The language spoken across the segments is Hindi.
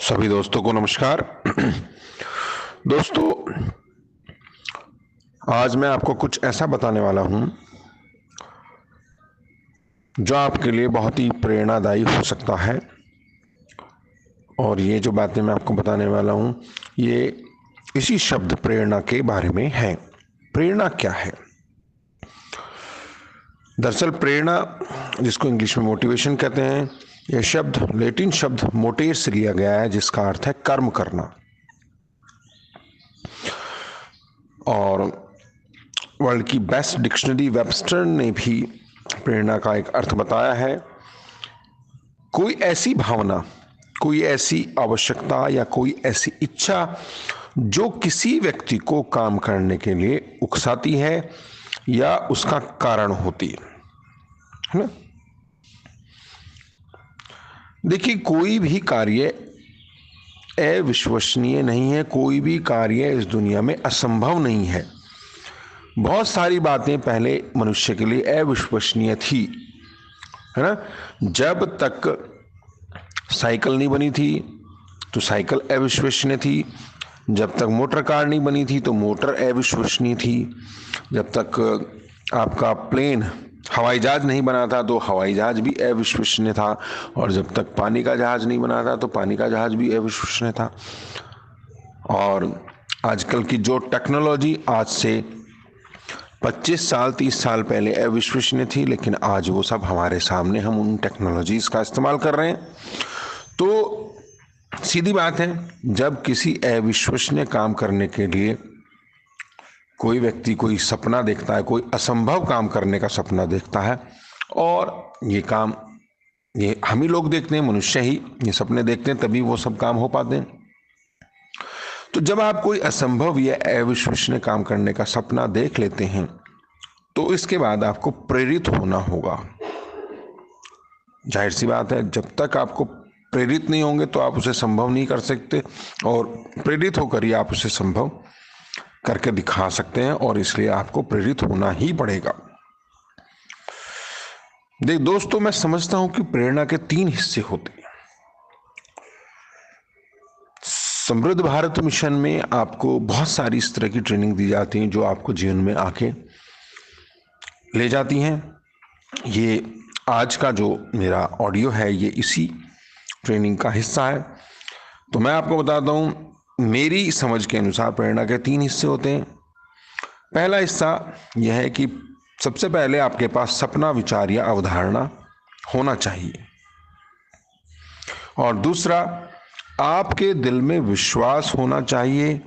सभी दोस्तों को नमस्कार। दोस्तों, आज मैं आपको कुछ ऐसा बताने वाला हूं जो आपके लिए बहुत ही प्रेरणादायी हो सकता है। और ये जो बातें मैं आपको बताने वाला हूं, ये इसी शब्द प्रेरणा के बारे में है। प्रेरणा क्या है? दरअसल प्रेरणा, जिसको इंग्लिश में मोटिवेशन कहते हैं, यह शब्द लैटिन शब्द मोटेर से लिया गया है, जिसका अर्थ है कर्म करना। और वर्ल्ड की बेस्ट डिक्शनरी वेबस्टर ने भी प्रेरणा का एक अर्थ बताया है, कोई ऐसी भावना, कोई ऐसी आवश्यकता या कोई ऐसी इच्छा जो किसी व्यक्ति को काम करने के लिए उकसाती है या उसका कारण होती है ना। देखिए, कोई भी कार्य अविश्वसनीय नहीं है, कोई भी कार्य इस दुनिया में असंभव नहीं है। बहुत सारी बातें पहले मनुष्य के लिए अविश्वसनीय थी, है ना। जब तक साइकिल नहीं बनी थी तो साइकिल अविश्वसनीय थी, जब तक मोटर कार नहीं बनी थी तो मोटर अविश्वसनीय थी, जब तक आपका प्लेन हवाई जहाज नहीं बना था तो हवाई जहाज भी अविश्वसनीय था, और जब तक पानी का जहाज नहीं बना था तो पानी का जहाज भी अविश्वसनीय था। और आजकल की जो टेक्नोलॉजी आज से 25 साल 30 साल पहले अविश्वसनीय थी, लेकिन आज वो सब हमारे सामने, हम उन टेक्नोलॉजीज का इस्तेमाल कर रहे हैं। तो सीधी बात है, जब किसी अविश्वसनीय काम करने के लिए कोई व्यक्ति कोई सपना देखता है, कोई असंभव काम करने का सपना देखता है, और ये काम ये हम ही लोग देखते हैं, मनुष्य ही ये सपने देखते हैं, तभी वो सब काम हो पाते हैं। तो जब आप कोई असंभव या अविश्वसनीय काम करने का सपना देख लेते हैं तो इसके बाद आपको प्रेरित होना होगा। जाहिर सी बात है, जब तक आपको प्रेरित नहीं होंगे तो आप उसे संभव नहीं कर सकते, और प्रेरित होकर ही आप उसे संभव करके दिखा सकते हैं, और इसलिए आपको प्रेरित होना ही पड़ेगा। देख दोस्तों, मैं समझता हूं कि प्रेरणा के 3 हिस्से होते हैं। समृद्ध भारत मिशन में आपको बहुत सारी इस तरह की ट्रेनिंग दी जाती है जो आपको जीवन में आके ले जाती हैं। ये आज का जो मेरा ऑडियो है ये इसी ट्रेनिंग का हिस्सा है। तो मैं आपको बताता हूं, मेरी समझ के अनुसार प्रेरणा के 3 हिस्से होते हैं। पहला हिस्सा यह है कि सबसे पहले आपके पास सपना, विचार या अवधारणा होना चाहिए, और दूसरा आपके दिल में विश्वास होना चाहिए,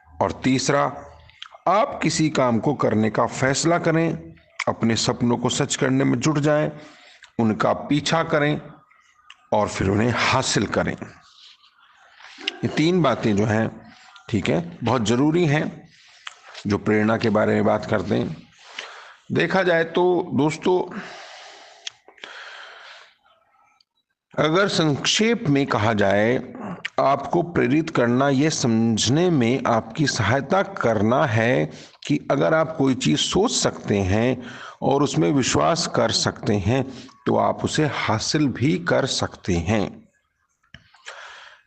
और तीसरा आप किसी काम को करने का फैसला करें, अपने सपनों को सच करने में जुट जाएं, उनका पीछा करें और फिर उन्हें हासिल करें। ये 3 बातें जो हैं, ठीक है, बहुत जरूरी हैं जो प्रेरणा के बारे में बात करते हैं। देखा जाए तो दोस्तों, अगर संक्षेप में कहा जाए, आपको प्रेरित करना यह समझने में आपकी सहायता करना है कि अगर आप कोई चीज सोच सकते हैं और उसमें विश्वास कर सकते हैं तो आप उसे हासिल भी कर सकते हैं।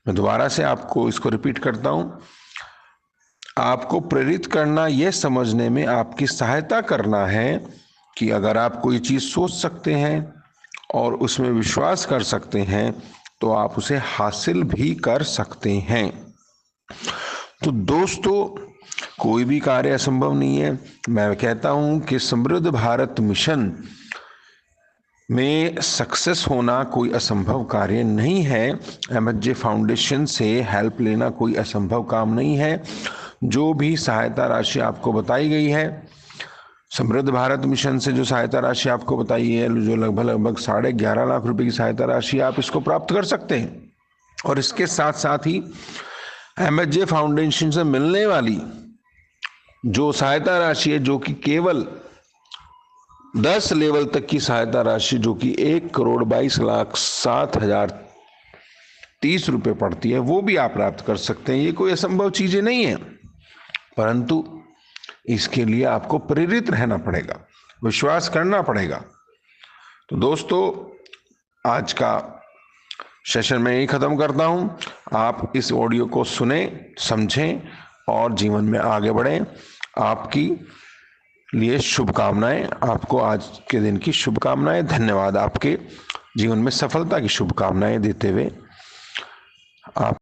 मैं दोबारा से आपको इसको रिपीट करता हूं, आपको प्रेरित करना यह समझने में आपकी सहायता करना है कि अगर आप कोई चीज सोच सकते हैं और उसमें विश्वास कर सकते हैं तो आप उसे हासिल भी कर सकते हैं। तो दोस्तों, कोई भी कार्य असंभव नहीं है। मैं कहता हूं कि समृद्ध भारत मिशन में सक्सेस होना कोई असंभव कार्य नहीं है। एमएचजे फाउंडेशन से हेल्प लेना कोई असंभव काम नहीं है। जो भी सहायता राशि आपको बताई गई है, समृद्ध भारत मिशन से जो सहायता राशि आपको बताई है, जो लगभग 11.5 लाख रुपए की सहायता राशि, आप इसको प्राप्त कर सकते हैं। और इसके साथ साथ ही एमएचजे फाउंडेशन से मिलने वाली जो सहायता राशि है, जो कि केवल 10 लेवल तक की सहायता राशि, जो कि 1,22,07,030 रुपए पड़ती है, वो भी आप प्राप्त कर सकते हैं। ये कोई असंभव चीजें नहीं है, परंतु इसके लिए आपको प्रेरित रहना पड़ेगा, विश्वास करना पड़ेगा। तो दोस्तों, आज का सेशन मैं यही ख़त्म करता हूँ। आप इस ऑडियो को सुने, समझें और जीवन में आगे बढ़ें। आपकी लिए शुभकामनाएं, आपको आज के दिन की शुभकामनाएं। धन्यवाद। आपके जीवन में सफलता की शुभकामनाएं देते हुए आप